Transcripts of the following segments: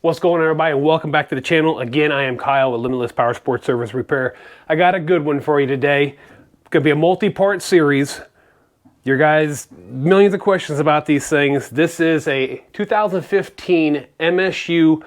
What's going on, everybody, and welcome back to the channel. Again, I am Kyle with Limitless Power Sports Service Repair. I got a good one for you today. It's going to be a multi-part series. Your guys, millions of questions about these things. This is a 2015 MSU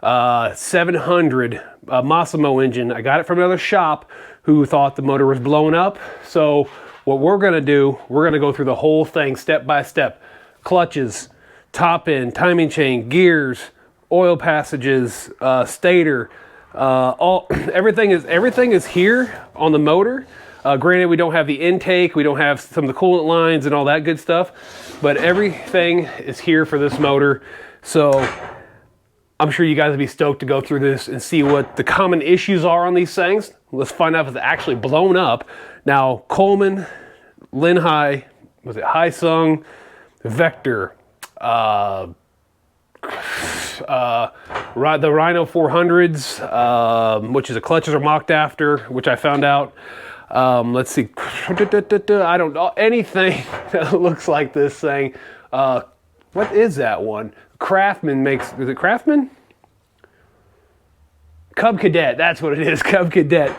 700 Massimo engine. I got it from another shop who thought the motor was blowing up. So what we're going to do, we're going to go through the whole thing step by step. Clutches, top end, timing chain, gears, oil passages, stator, everything is here on the motor. Granted, we don't have the intake, we don't have some of the coolant lines and all that good stuff, but everything is here for this motor. So I'm sure you guys will be stoked to go through this and see what the common issues are on these things. Let's find out if it's actually blown up. Now, Coleman, Linhai, was it Hisun, Vector, the Rhino 400s, which is the clutches are mocked after, which I found out. Let's see, I don't know anything that looks like this thing. What is that one? Craftsman makes, is it Craftsman? Cub Cadet, that's what it is, Cub Cadet.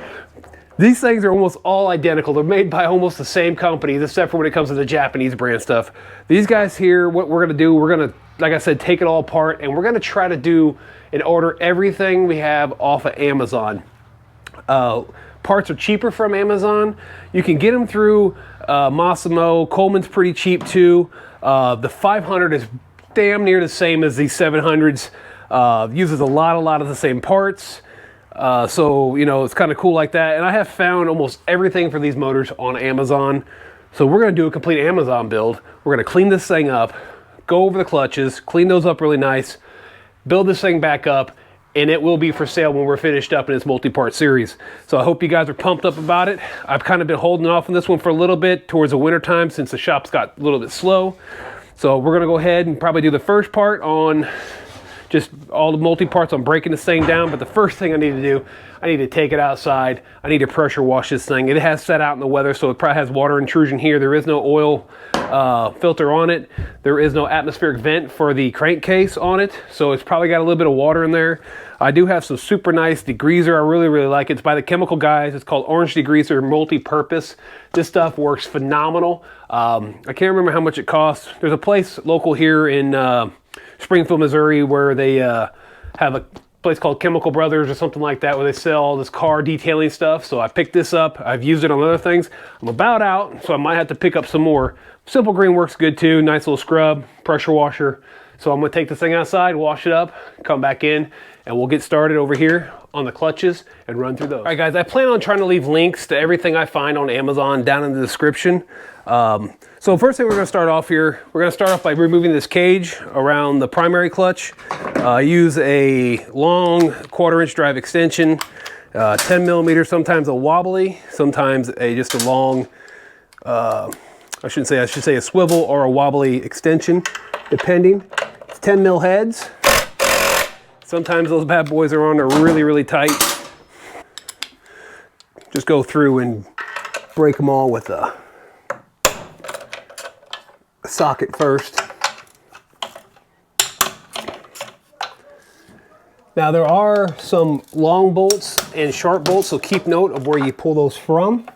These things are almost all identical. They're made by almost the same companies, except for when it comes to the Japanese brand stuff. These guys here, what we're gonna do, we're gonna, like I said, take it all apart, and we're gonna try to do and order everything we have off of Amazon. Parts are cheaper from Amazon. You can get them through Massimo. Coleman's pretty cheap too. The 500 is damn near the same as these 700s. Uses a lot of the same parts. So, you know, it's kind of cool like that. And I have found almost everything for these motors on Amazon. So we're going to do a complete Amazon build. We're going to clean this thing up, go over the clutches, clean those up really nice, build this thing back up, and it will be for sale when we're finished up in this multi-part series. So I hope you guys are pumped up about it. I've kind of been holding off on this one for a little bit towards the winter time since the shop's got a little bit slow. So we're going to go ahead and probably do the first part on just all the multi-parts on breaking this thing down. But the first thing I need to do, I need to take it outside. I need to pressure wash this thing. It has set out in the weather, so it probably has water intrusion here. There is no oil filter on it. There is no atmospheric vent for the crankcase on it, so it's probably got a little bit of water in there. I do have some super nice degreaser. I really like it. It's by the chemical guys. It's called Orange Degreaser Multi-Purpose. This stuff works phenomenal. I can't remember how much it costs. There's a place local here in Springfield, Missouri, where they have a place called Chemical Brothers or something like that, where they sell all this car detailing stuff. So I picked this up. I've used it on other things. I'm about out, so I might have to pick up some more. Simple Green works good too. Nice little scrub, pressure washer. So I'm gonna take this thing outside, wash it up, come back in, and we'll get started over here on the clutches and run through those. All right, guys, I plan on trying to leave links to everything I find on Amazon down in the description. So first thing we're going to start off here, we're going to start off by removing this cage around the primary clutch. I use a long 1/4-inch drive extension, 10 millimeters, sometimes a wobbly, sometimes just a long, I should say a swivel or a wobbly extension, depending. It's 10 mil heads. Sometimes those bad boys are on, they're really tight. Just go through and break them all with a socket first. Now there are some long bolts and short bolts, so keep note of where you pull those from.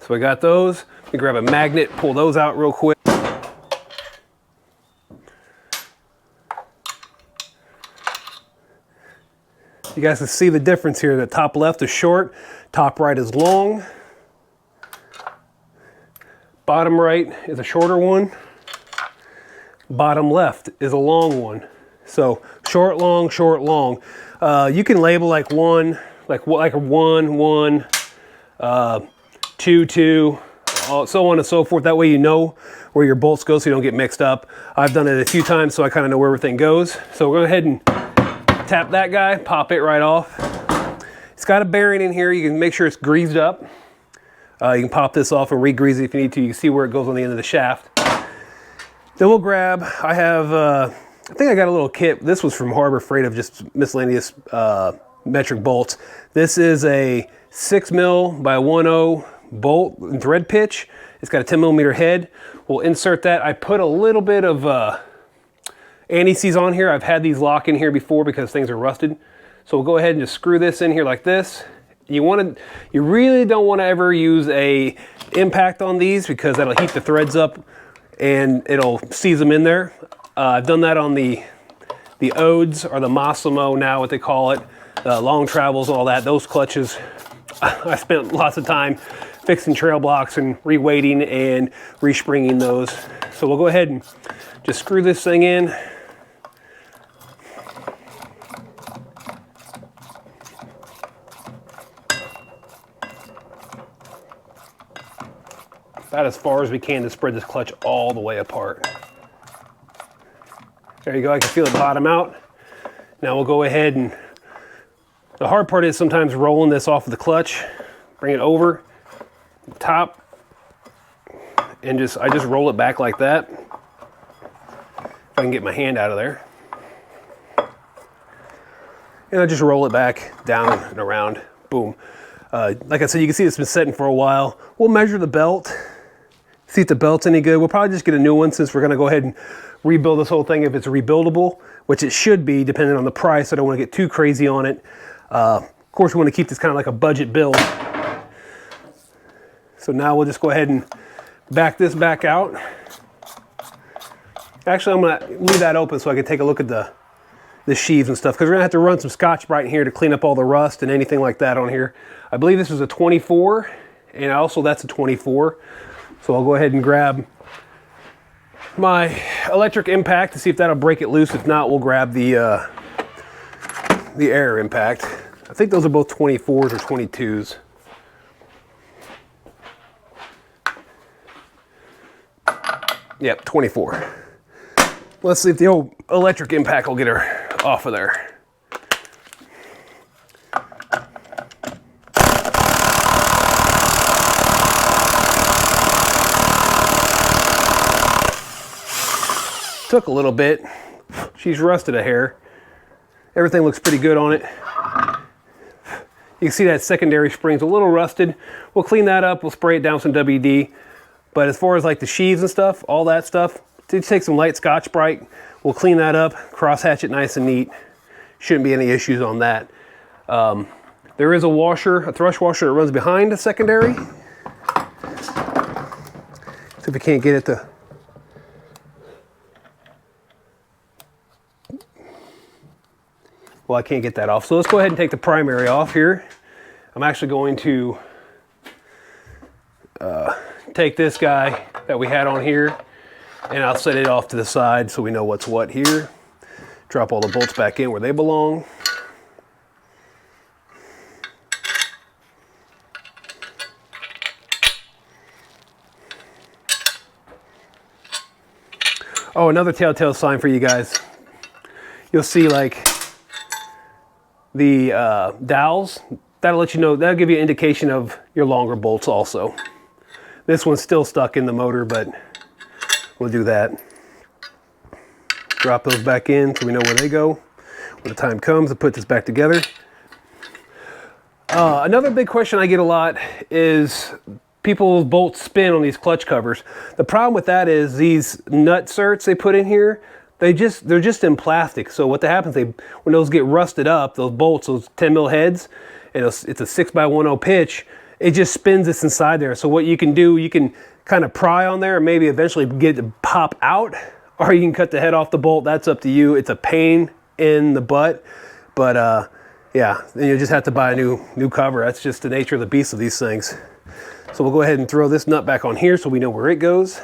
So I got those. You grab a magnet, pull those out real quick. You guys can see the difference here. The top left is short, top right is long. Bottom right is a shorter one. Bottom left is a long one. So short, long, short, long. You can label like one, like a 1, 1, 2, 2, so on and so forth. That way you know where your bolts go so you don't get mixed up. I've done it a few times, so I kind of know where everything goes. So we'll go ahead and tap that guy, pop it right off. It's got a bearing in here. You can make sure it's greased up. You can pop this off and re-grease it if you need to. You can see where it goes on the end of the shaft. Then we'll grab, I have, I think I got a little kit. This was from Harbor Freight of just miscellaneous metric bolts. This is a 6mm by 1/0 bolt and thread pitch. It's got a 10mm head. We'll insert that. I put a little bit of anti-seize on here. I've had these lock in here before because things are rusted. So we'll go ahead and just screw this in here like this. You really don't want to ever use a impact on these because that'll heat the threads up and it'll seize them in there. I've done that on the Odes or the Massimo now, what they call it, long travels, all that. Those clutches, I spent lots of time fixing trail blocks and re-weighting and respringing those. So we'll go ahead and just screw this thing in. About as far as we can to spread this clutch all the way apart. There you go, I can feel it bottom out. Now we'll go ahead and, the hard part is sometimes rolling this off of the clutch, bring it over the top, and I just roll it back like that. If I can get my hand out of there. And I just roll it back down and around, boom. Like I said, you can see it's been setting for a while. We'll measure the belt, see if the belt's any good. We'll probably just get a new one since we're gonna go ahead and rebuild this whole thing if it's rebuildable, which it should be depending on the price. I don't wanna get too crazy on it. Of course, we wanna keep this kind of like a budget build. So now we'll just go ahead and back this back out. Actually, I'm gonna leave that open so I can take a look at the sheaves and stuff, because we're gonna have to run some Scotch-Brite in here to clean up all the rust and anything like that on here. I believe this is a 24, and also that's a 24. So I'll go ahead and grab my electric impact to see if that'll break it loose. If not, we'll grab the air impact. I think those are both 24s or 22s. Yep, 24. Let's see if the old electric impact will get her off of there. Took a little bit. She's rusted a hair. Everything looks pretty good on it. You can see that secondary spring's a little rusted. We'll clean that up. We'll spray it down with some WD. But as far as like the sheaves and stuff, all that stuff, just take some light Scotch-Brite. We'll clean that up, cross-hatch it nice and neat. Shouldn't be any issues on that. There is a washer, a thrush washer that runs behind the secondary. So if we can't get it to... Well, I can't get that off. So let's go ahead and take the primary off here. I'm actually going to take this guy that we had on here, and I'll set it off to the side so we know what's what here. Drop all the bolts back in where they belong. Oh, another telltale sign for you guys. You'll see like the dowels. That'll let you know, that'll give you an indication of your longer bolts also. This one's still stuck in the motor, but we'll do that. Drop those back in so we know where they go. When the time comes to put this back together. Another big question I get a lot is people's bolts spin on these clutch covers. The problem with that is these nut certs they put in here, they're just in plastic. So what happens, when those get rusted up, those bolts, those 10mm heads, and it's a 6x10 pitch, it just spins this inside there. So what you can do, you can kind of pry on there and maybe eventually get it to pop out, or you can cut the head off the bolt. That's up to you. It's a pain in the butt, but yeah, then you just have to buy a new cover. That's just the nature of the beast of these things. So we'll go ahead and throw this nut back on here so we know where it goes.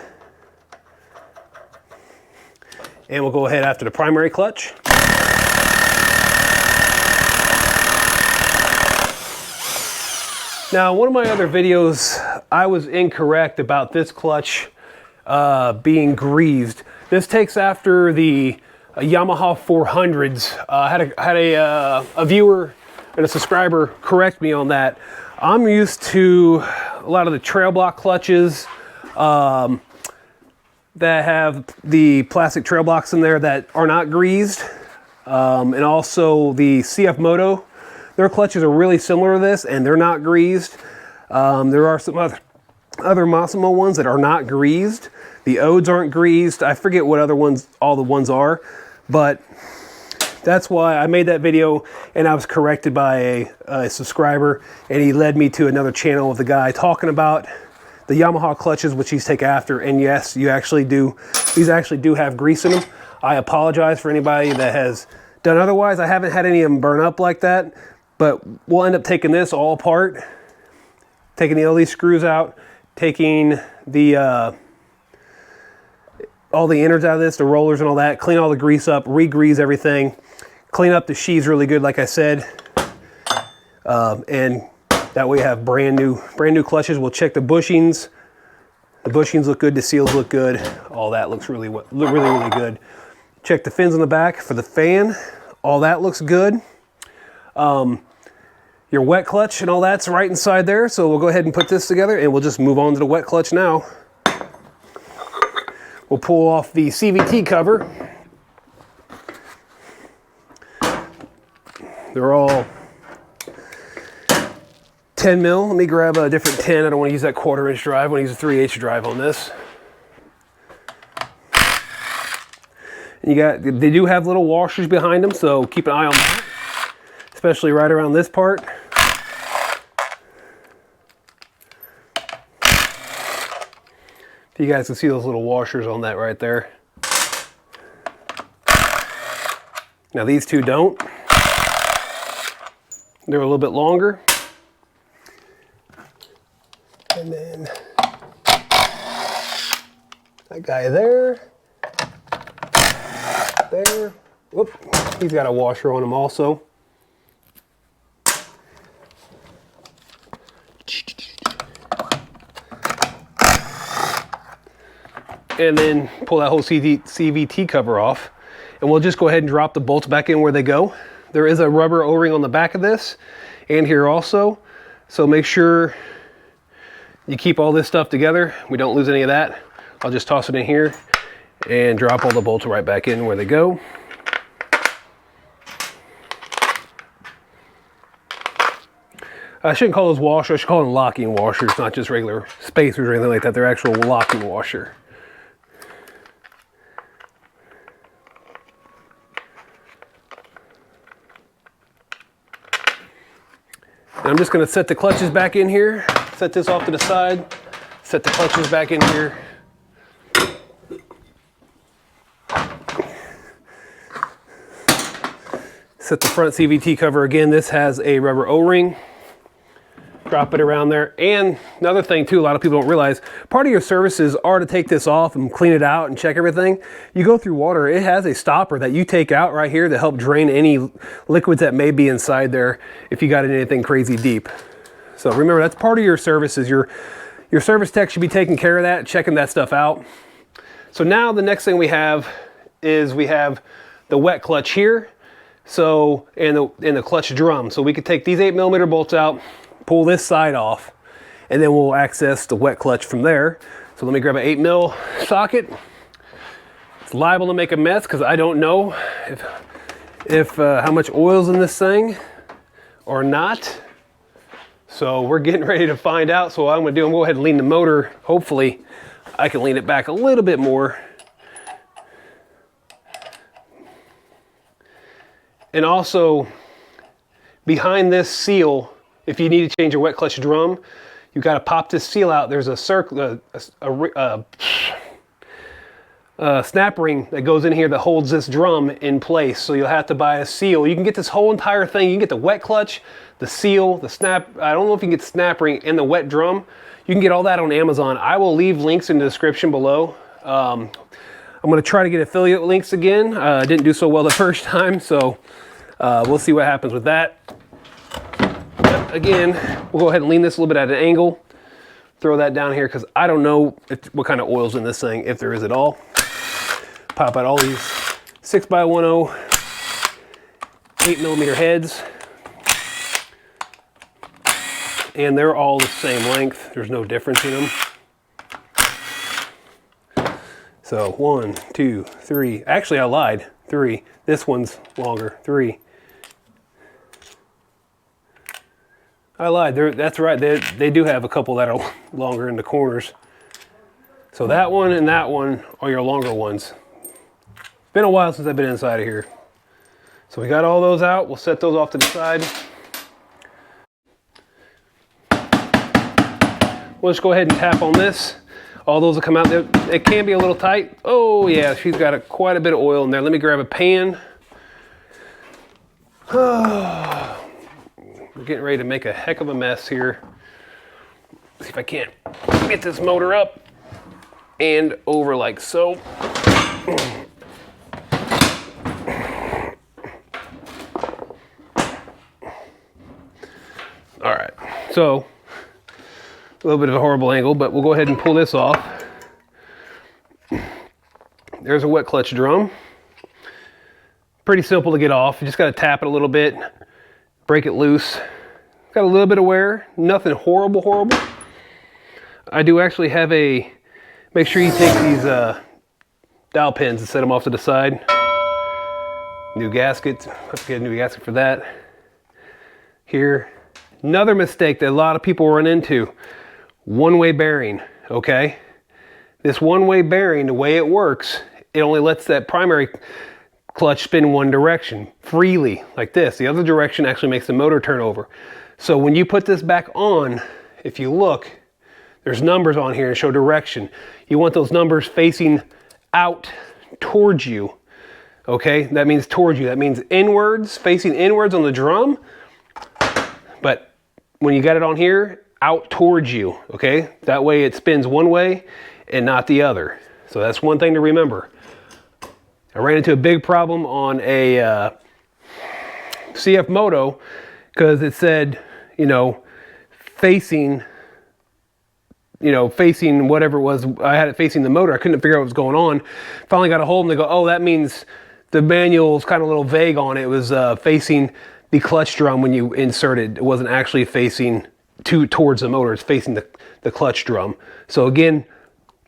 And we'll go ahead after the primary clutch. Now, one of my other videos, I was incorrect about this clutch being greased. This takes after the Yamaha 400s. I had a viewer and a subscriber correct me on that. I'm used to a lot of the trail block clutches that have the plastic trail blocks in there that are not greased. And also the CF Moto, their clutches are really similar to this and they're not greased. There are some other Massimo ones that are not greased. The Odes aren't greased. I forget what other ones, all the ones are, but that's why I made that video, and I was corrected by a subscriber, and he led me to another channel with a guy talking about the Yamaha clutches, which these take after. And yes, you actually do, these actually do have grease in them. I apologize for anybody that has done otherwise. I haven't had any of them burn up like that, but we'll end up taking this all apart, taking all these screws out, taking the all the innards out of this, the rollers and all that, clean all the grease up, re-grease everything, clean up the sheaves really good, like I said, and that way you have brand new clutches. We'll check the bushings. The bushings look good, the seals look good, all that looks really good. Check the fins on the back for the fan, all that looks good. Your wet clutch and all that's right inside there, so we'll go ahead and put this together and we'll just move on to the wet clutch now. We'll pull off the CVT cover. They're all 10 mil. Let me grab a different 10. I don't want to use that 1/4 inch drive. I want to use a 3/8 drive on this. And they do have little washers behind them, so keep an eye on that, especially right around this part. You guys can see those little washers on that right there. Now these two don't. They're a little bit longer. And then that guy there. There. Whoop. He's got a washer on him also. And then pull that whole CVT cover off, and we'll just go ahead and drop the bolts back in where they go. There is a rubber O-ring on the back of this and here also, so make sure you keep all this stuff together. We don't lose any of that. I'll just toss it in here and drop all the bolts right back in where they go. I shouldn't call those washers, I should call them locking washers, not just regular spacers or anything like that. They're actual locking washer. And I'm just going to set the clutches back in here, set this off to the side, set the clutches back in here. Set the front CVT cover again. This has a rubber O-ring. Drop it around there. And another thing too, a lot of people don't realize, part of your services are to take this off and clean it out and check everything. You go through water, it has a stopper that you take out right here to help drain any liquids that may be inside there if you got anything crazy deep. So remember, that's part of your services. Your service tech should be taking care of that, checking that stuff out. So now the next thing we have is we have the wet clutch here. So, and the clutch drum. So we could take these 8mm bolts out, pull this side off, and then we'll access the wet clutch from there. So let me grab an 8mm socket. It's liable to make a mess because I don't know if how much oil's in this thing or not. So we're getting ready to find out. So what I'm gonna do, I'm gonna go ahead and lean the motor. Hopefully I can lean it back a little bit more. And also behind this seal, if you need to change your wet clutch drum, you got to pop this seal out. There's a circle, snap ring that goes in here that holds this drum in place. So you'll have to buy a seal. You can get this whole entire thing. You can get the wet clutch, the seal, the snap. I don't know if you can get the snap ring and the wet drum. You can get all that on Amazon. I will leave links in the description below. I'm going to try to get affiliate links again. I didn't do so well the first time, so we'll see what happens with that. But again, we'll go ahead and lean this a little bit at an angle. Throw that down here because I don't know what kind of oil's in this thing, if there is at all. Pop out all these 6x10 8mm heads. and they're all the same length. There's no difference in them. So 1, 2, 3. Actually, I lied. 3. This one's longer. 3. I lied. That's right. They do have a couple that are longer in the corners. So that one and that one are your longer ones. It's been a while since I've been inside of here. So we got all those out. We'll set those off to the side. We'll just go ahead and tap on this. All those will come out there. It can be a little tight. Oh yeah, she's got quite a bit of oil in there. Let me grab a pan. We're getting ready to make a heck of a mess here. See if I can't get this motor up and over like so. All right, so a little bit of a horrible angle, but we'll go ahead and pull this off. There's a wet clutch drum. Pretty simple to get off. You just got to tap it a little bit, break it loose. Got a little bit of wear, nothing horrible. I do actually have a, make sure you take these dowel pins and set them off to the side. New gasket, let's get a new gasket for that. Here, another mistake that a lot of people run into. One-way bearing, okay? This one-way bearing, the way it works, it only lets that primary clutch spin one direction freely, like this. The other direction actually makes the motor turn over. So when you put this back on, if you look, there's numbers on here to show direction. You want those numbers facing out towards you, okay? That means towards you. That means inwards, facing inwards on the drum. But when you got it on here, out towards you, okay? That way it spins one way and not the other. So that's one thing to remember. I ran into a big problem on a CF Moto because it said, facing whatever it was. I had it facing the motor. I couldn't figure out what was going on. Finally got a hold and they go, oh, that means the manual's kind of a little vague on it. It was facing the clutch drum when you insert it. It wasn't actually facing towards the motor. It's facing the clutch drum. So again,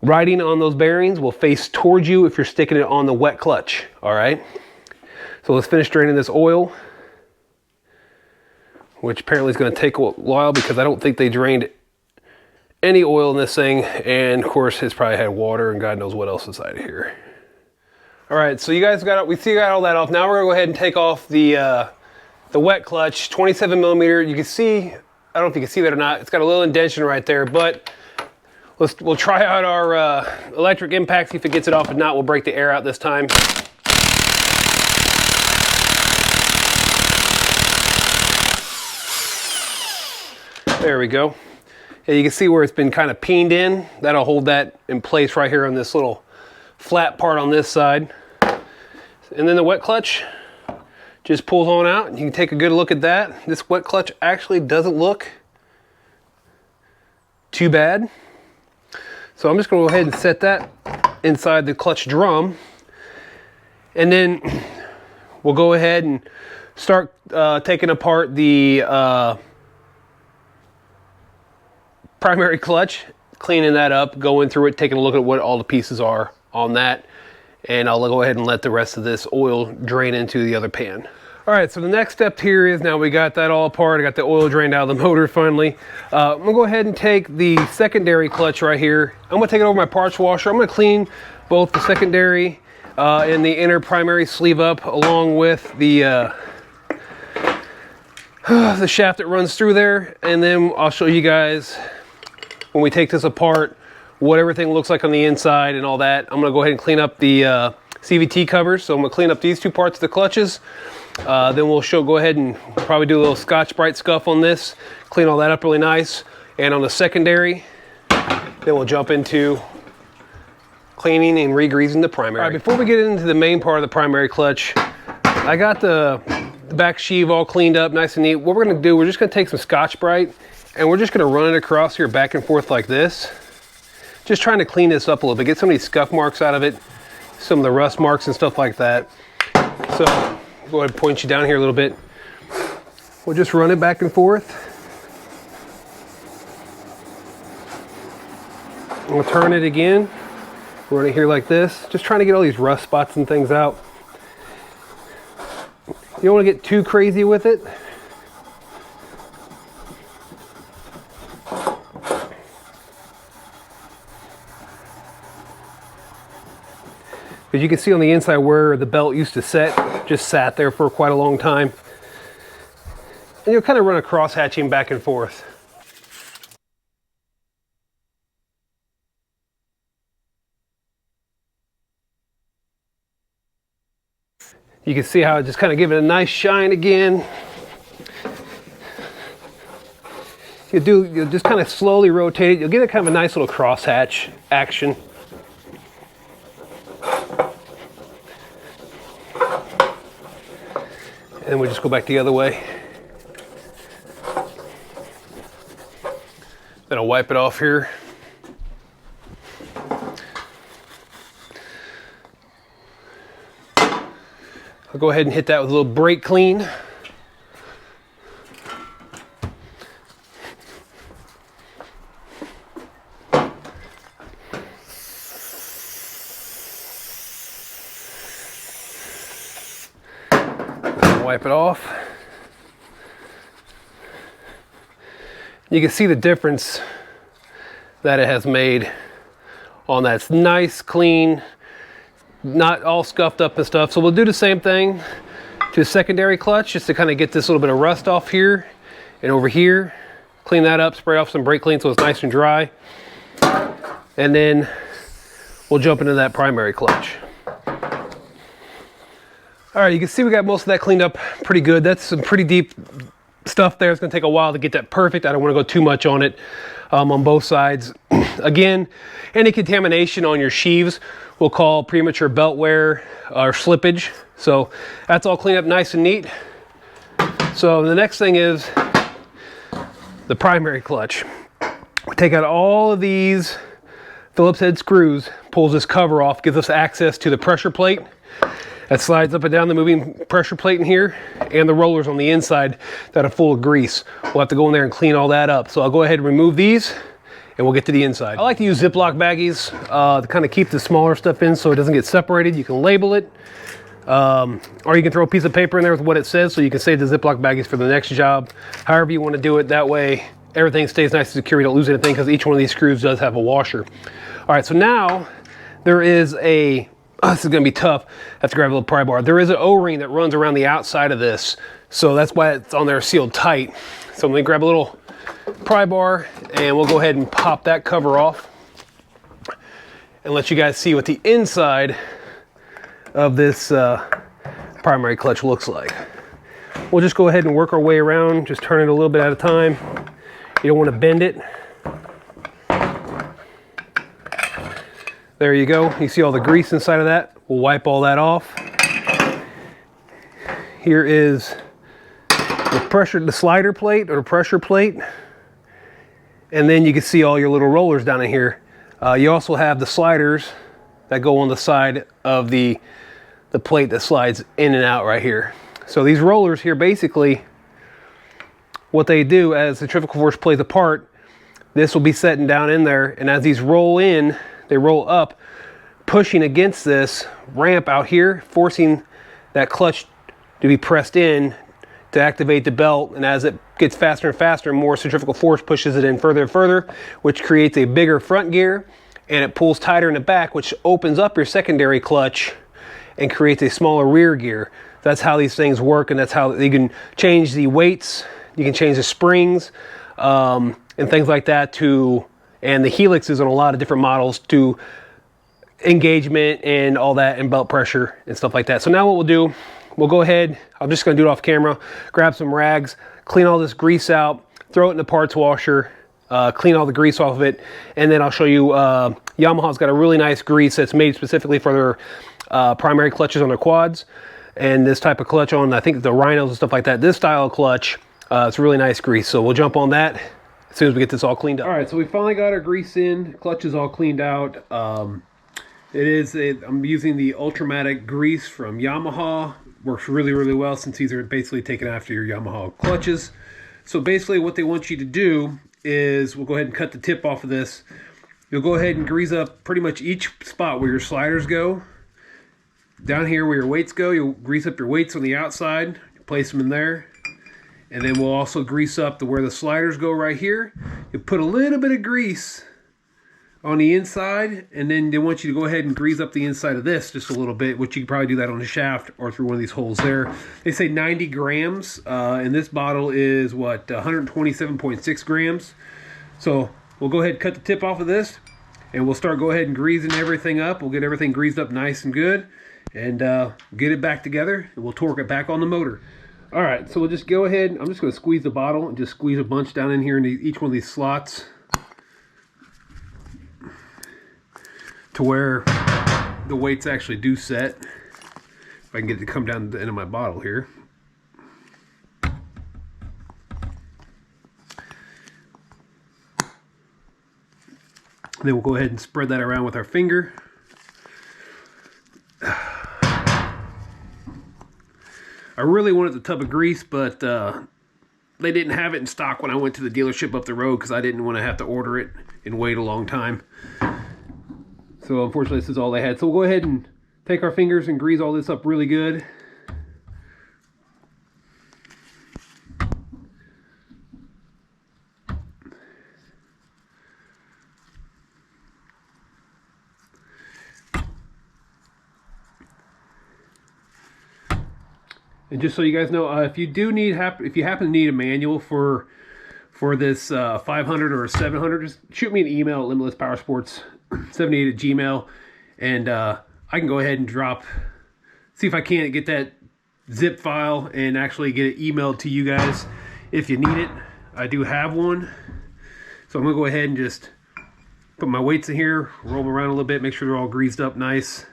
riding on those bearings will face towards you if you're sticking it on the wet clutch. All right. So let's finish draining this oil, which apparently is going to take a while because I don't think they drained any oil in this thing. And of course it's probably had water and God knows what else inside of here. All right. So you guys got all that off. Now we're gonna go ahead and take off the wet clutch, 27 millimeter. You can see, I don't know if you can see that or not. It's got a little indentation right there, but we'll try out our electric impact, see if it gets it off. If not, we'll break the air out this time. There we go. And you can see where it's been kind of peened in. That'll hold that in place right here on this little flat part on this side. And then the wet clutch just pulls on out. You can take a good look at that. This wet clutch actually doesn't look too bad. So I'm just gonna go ahead and set that inside the clutch drum. And then we'll go ahead and start taking apart the primary clutch, cleaning that up, going through it, taking a look at what all the pieces are on that. And I'll go ahead and let the rest of this oil drain into the other pan. All right, so the next step here is now we got that all apart. I got the oil drained out of the motor finally. I'm gonna go ahead and take the secondary clutch right here. I'm gonna take it over my parts washer. I'm gonna clean both the secondary and the inner primary sleeve up along with the shaft that runs through there. And then I'll show you guys when we take this apart what everything looks like on the inside and all that. I'm gonna go ahead and clean up the CVT covers. So I'm gonna clean up these two parts of the clutches. Then we'll go ahead and probably do a little Scotch-Brite scuff on this, clean all that up really nice. And on the secondary, then we'll jump into cleaning and re-greasing the primary. All right, before we get into the main part of the primary clutch, I got the back sheave all cleaned up, nice and neat. What we're gonna do, we're just gonna take some Scotch-Brite and we're just gonna run it across here back and forth like this. Just trying to clean this up a little bit, get some of these scuff marks out of it, some of the rust marks and stuff like that. So, go ahead and point you down here a little bit. We'll just run it back and forth. We'll turn it again. Run it here like this. Just trying to get all these rust spots and things out. You don't want to get too crazy with it. As you can see on the inside where the belt used to set, just sat there for quite a long time. And you'll kind of run a cross hatching back and forth. You can see how it just kind of give it a nice shine again. You'll just kind of slowly rotate it. You'll get a kind of a nice little cross hatch action. And we'll just go back the other way. Then I'll wipe it off here. I'll go ahead and hit that with a little brake clean. Wipe it off. You can see the difference that it has made on that. It's nice, clean, not all scuffed up and stuff. So we'll do the same thing to the secondary clutch just to kind of get this little bit of rust off here and over here. Clean that up, spray off some brake clean so it's nice and dry. And then we'll jump into that primary clutch. All right, you can see we got most of that cleaned up pretty good. That's some pretty deep stuff there. It's gonna take a while to get that perfect. I don't wanna go too much on it on both sides. Again, any contamination on your sheaves we'll call premature belt wear or slippage. So that's all cleaned up nice and neat. So the next thing is the primary clutch. We take out all of these Phillips head screws, pulls this cover off, gives us access to the pressure plate. That slides up and down the moving pressure plate in here, and the rollers on the inside that are full of grease. We'll have to go in there and clean all that up. So I'll go ahead and remove these, and we'll get to the inside. I like to use Ziploc baggies to kind of keep the smaller stuff in so it doesn't get separated. You can label it, or you can throw a piece of paper in there with what it says so you can save the Ziploc baggies for the next job. However you want to do it, that way everything stays nice and secure. You don't lose anything because each one of these screws does have a washer. All right, so now there is a this is going to be tough. I have to grab a little pry bar. There is an O-ring that runs around the outside of this, so that's why it's on there sealed tight. So let me grab a little pry bar, and we'll go ahead and pop that cover off and let you guys see what the inside of this primary clutch looks like. We'll just go ahead and work our way around, just turn it a little bit at a time. You don't want to bend it. There you go. You see all the grease inside of that. We'll wipe all that off. Here is the slider plate or the pressure plate. And then you can see all your little rollers down in here. You also have the sliders that go on the side of the plate that slides in and out right here. So these rollers here, basically, what they do as the centrifugal force plays a part, this will be setting down in there, and as these roll in, they roll up, pushing against this ramp out here, forcing that clutch to be pressed in to activate the belt. And as it gets faster and faster, more centrifugal force pushes it in further and further, which creates a bigger front gear, and it pulls tighter in the back, which opens up your secondary clutch and creates a smaller rear gear. That's how these things work, and that's how you can change the weights, you can change the springs, and things like that and the helixes on a lot of different models to engagement and all that, and belt pressure and stuff like that. So now what we'll do, we'll go ahead, I'm just gonna do it off camera, grab some rags, clean all this grease out, throw it in the parts washer, clean all the grease off of it, and then I'll show you, Yamaha's got a really nice grease that's made specifically for their primary clutches on their quads, and this type of clutch on, I think, the Rhinos and stuff like that. This style of clutch, it's really nice grease, so we'll jump on that as soon as we get this all cleaned up. All right, so we finally got our grease in. Clutch is all cleaned out. I'm using the Ultramatic grease from Yamaha. Works really, really well since these are basically taken after your Yamaha clutches. So basically what they want you to do is, we'll go ahead and cut the tip off of this. you'll go ahead and grease up pretty much each spot where your sliders go. Down here where your weights go, you'll grease up your weights on the outside, place them in there. And then we'll also grease up to where the sliders go right here. You put a little bit of grease on the inside, and then they want you to go ahead and grease up the inside of this just a little bit, which you can probably do that on the shaft or through one of these holes there. They say 90 grams, and this bottle is what, 127.6 grams. So we'll go ahead and cut the tip off of this, and we'll start go ahead and greasing everything up. We'll get everything greased up nice and good, and get it back together, and we'll torque it back on the motor. All right, so we'll just go ahead, I'm just gonna squeeze the bottle and just squeeze a bunch down in here in each one of these slots, to where the weights actually do set. If I can get it to come down to the end of my bottle here. And then we'll go ahead and spread that around with our finger. I really wanted the tub of grease, but they didn't have it in stock when I went to the dealership up the road, because I didn't want to have to order it and wait a long time. So unfortunately, this is all they had. So we'll go ahead and take our fingers and grease all this up really good. And just so you guys know, if you happen to need a manual for this 500 or a 700, just shoot me an email at limitlesspowersports78@gmail, and I can go ahead and see if I can't get that zip file and actually get it emailed to you guys if you need it. I do have one, so I'm gonna go ahead and just put my weights in here, roll them around a little bit, make sure they're all greased up nice.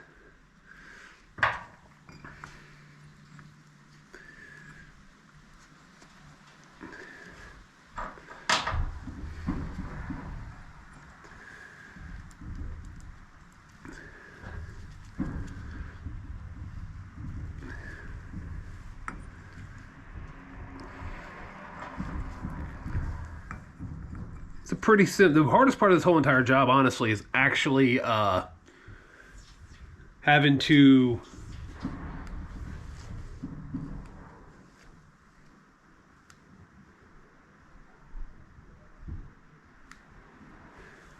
It's a pretty simple. The hardest part of this whole entire job, honestly, is actually having to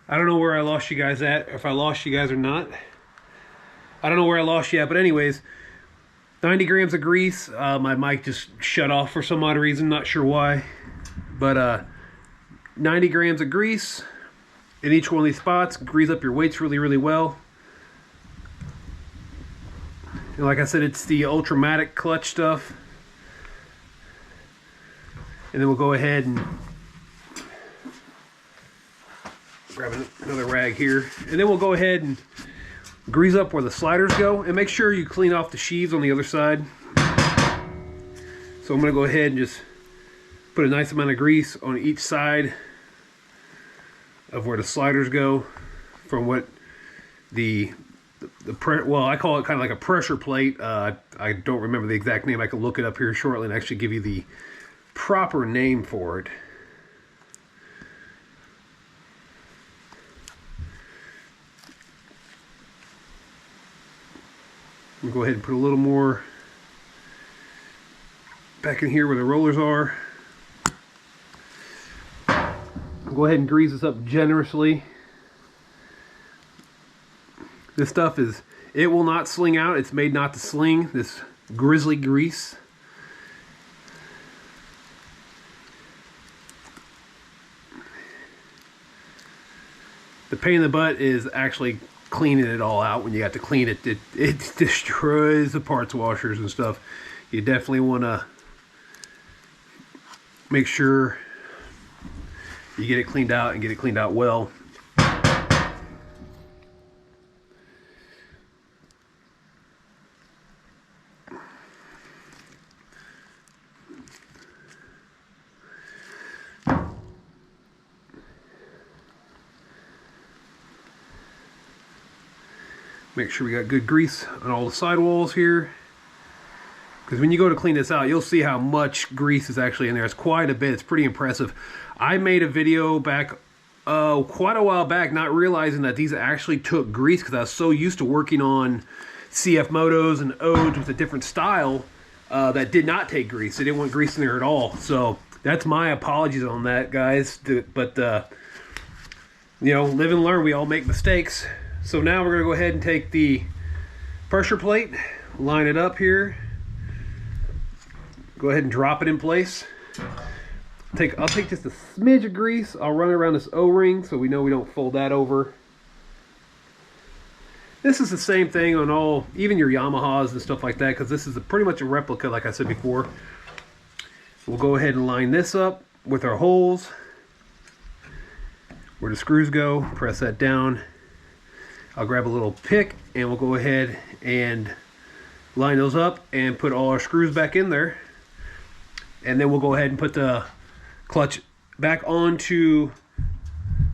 I don't know where I lost you guys at, if I lost you guys or not. I don't know where I lost you at, but anyways, 90 grams of grease. My mic just shut off for some odd reason, not sure why, but 90 grams of grease in each one of these spots. Grease up your weights really, really well. And like I said, it's the Ultramatic clutch stuff. And then we'll go ahead and grab another rag here. And then we'll go ahead and grease up where the sliders go. And make sure you clean off the sheaves on the other side. So I'm going to go ahead and just put a nice amount of grease on each side of where the sliders go, from what well, I call it kind of like a pressure plate. I don't remember the exact name. I can look it up here shortly and actually give you the proper name for it. We'll go ahead and put a little more back in here where the rollers are. Go ahead and grease this up generously. This stuff it will not sling out. It's made not to sling, this grizzly grease. The pain in the butt is actually cleaning it all out. When you have to clean it, it destroys the parts washers and stuff. You definitely want to make sure you get it cleaned out and get it cleaned out well. Make sure we got good grease on all the sidewalls here, because when you go to clean this out, you'll see how much grease is actually in there. It's quite a bit. It's pretty impressive. I made a video back quite a while back, not realizing that these actually took grease because I was so used to working on CF motos and Odes with a different style that did not take grease. They didn't want grease in there at all. So that's my apologies on that, guys. But you know, live and learn. We all make mistakes. So now we're gonna go ahead and take the pressure plate, line it up here, go ahead and drop it in place. I'll take just a smidge of grease. I'll run it around this O-ring so we know we don't fold that over. This is the same thing on all, even your Yamahas and stuff like that, because this is pretty much a replica, like I said before. We'll go ahead and line this up with our holes where the screws go. Press that down. I'll grab a little pick and we'll go ahead and line those up and put all our screws back in there. And then we'll go ahead and put the clutch back onto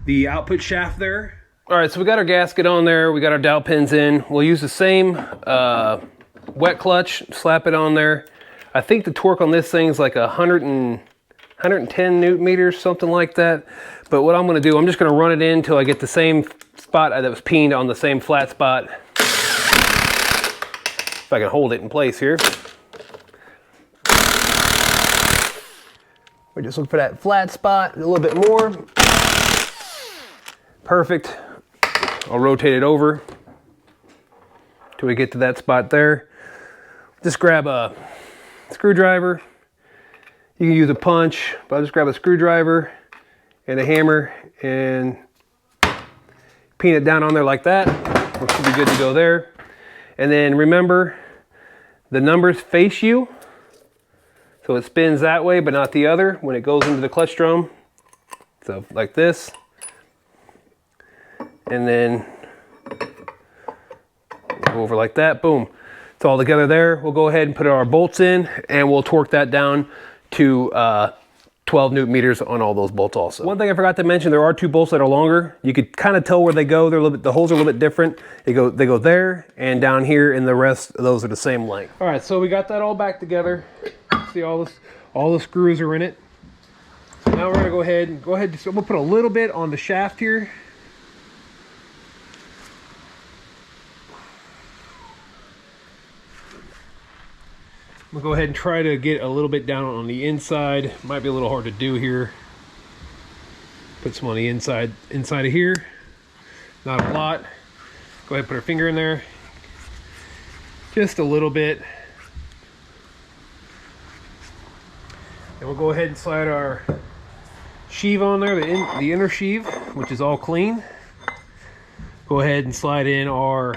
the output shaft there. All right, so we got our gasket on there. We got our dowel pins in. We'll use the same wet clutch, slap it on there. I think the torque on this thing is like 110 newton meters, something like that. But what I'm gonna do, I'm just gonna run it in until I get the same spot that was peened on the same flat spot. If I can hold it in place here. We just look for that flat spot, a little bit more. Perfect. I'll rotate it over till we get to that spot there. Just grab a screwdriver. You can use a punch, but I'll just grab a screwdriver and a hammer and peen it down on there like that. We should be good to go there. And then remember, the numbers face you. So it spins that way, but not the other when it goes into the clutch drum. So like this. And then go over like that, boom. It's all together there. We'll go ahead and put our bolts in and we'll torque that down to 12 newton meters on all those bolts also. One thing I forgot to mention, there are two bolts that are longer. You could kind of tell where they go. They're a little bit, the holes are a little bit different. They go there and down here, and the rest of those are the same length. All right, so we got that all back together. See all the screws are in it. So now we're gonna go ahead, I'm gonna put a little bit on the shaft here. I'm gonna go ahead and try to get a little bit down on the inside. Might be a little hard to do here. Put some on the inside of here. Not a lot. Go ahead and put our finger in there. Just a little bit. And we'll go ahead and slide our sheave on there, the inner sheave, which is all clean. Go ahead and slide in our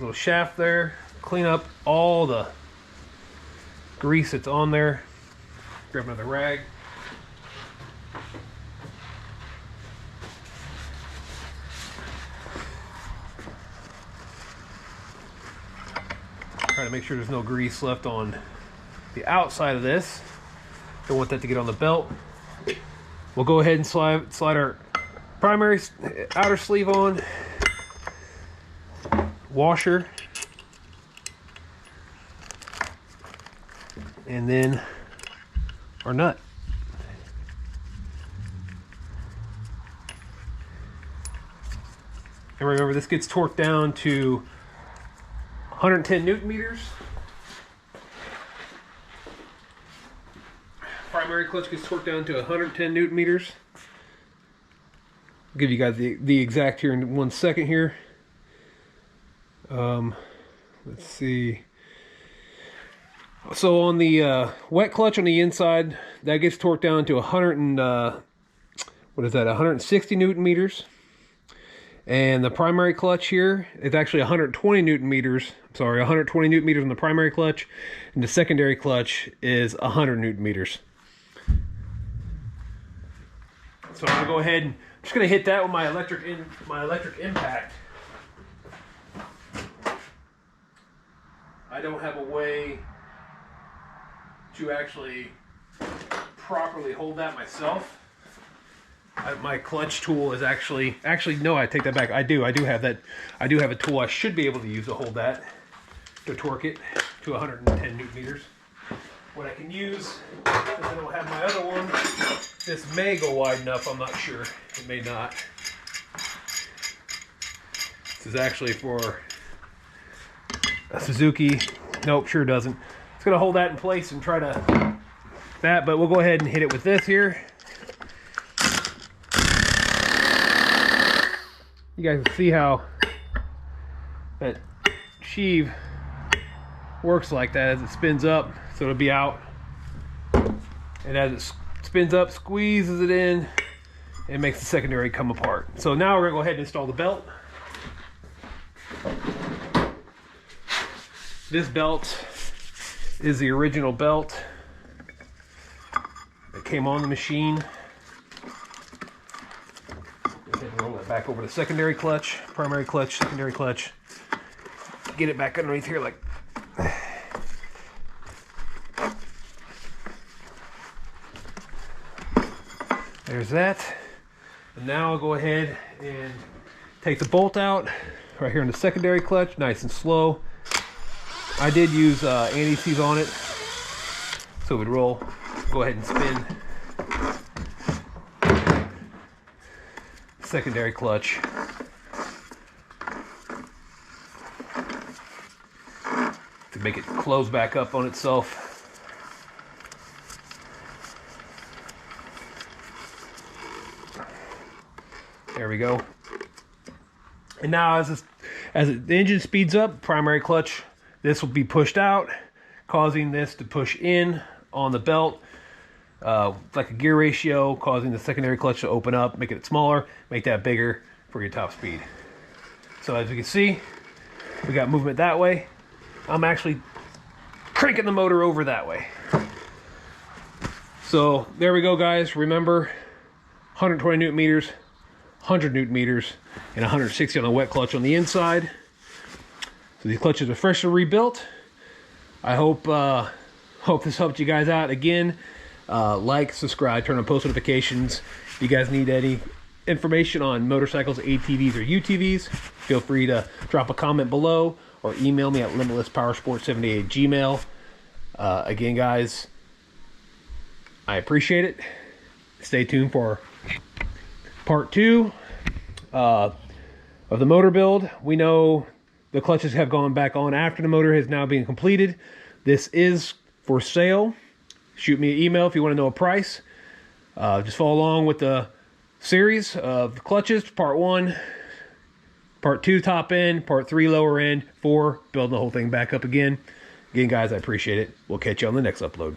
little shaft there. Clean up all the grease that's on there. Grab another rag. Try to make sure there's no grease left on the outside of this. Don't want that to get on the belt. We'll go ahead and slide our primary outer sleeve on. Washer. And then our nut. And remember, this gets torqued down to 110 newton meters. Primary clutch gets torqued down to 110 newton meters. I'll give you guys the exact here in 1 second here. Let's see. So on the wet clutch on the inside, that gets torqued down to 160 newton meters. And the primary clutch here is actually 120 newton meters. Sorry, 120 newton meters on the primary clutch, and the secondary clutch is 100 newton meters. So I'm gonna go ahead and I'm just gonna hit that with my electric impact. I don't have a way to actually properly hold that myself. My clutch tool is actually no, I take that back. I do have that. I do have a tool I should be able to use to hold that, to torque it to 110 newton meters. what I can use, because I don't have my other one. This may go wide enough, I'm not sure. It may not. This is actually for a Suzuki. Nope, sure doesn't. It's gonna hold that in place and try to that, but we'll go ahead and hit it with this here. You guys can see how that sheave works like that as it spins up, so it'll be out. And as it spins up, squeezes it in, and makes the secondary come apart. So now we're gonna go ahead and install the belt. This belt is the original belt that came on the machine. Go ahead and roll it back over the secondary clutch, primary clutch, secondary clutch. Get it back underneath here like. There's that. And now I'll go ahead and take the bolt out right here in the secondary clutch, nice and slow. I did use anti-seize on it, so it would roll. Go ahead and spin. Secondary clutch. To make it close back up on itself. There we go. And now as the engine speeds up, primary clutch, this will be pushed out, causing this to push in on the belt, like a gear ratio, causing the secondary clutch to open up, making it smaller, make that bigger for your top speed. So as you can see, we got movement that way. I'm actually cranking the motor over that way. So there we go, guys. Remember, 120 newton meters, 100 newton meters, and 160 on the wet clutch on the inside. So these clutches are freshly rebuilt. I hope this helped you guys out. Again, like, subscribe, turn on post notifications. If you guys need any information on motorcycles, ATVs, or UTVs, feel free to drop a comment below or email me at limitlesspowersport78@gmail.com. Again, guys, I appreciate it. Stay tuned for part 2 of the motor build. We know the clutches have gone back on after the motor has now been completed. This is for sale. Shoot me an email if you want to know a price. Just follow along with the series of the clutches. Part 1, part 2 top end, part 3 lower end, 4 building the whole thing back up again. Again, guys, I appreciate it. We'll catch you on the next upload.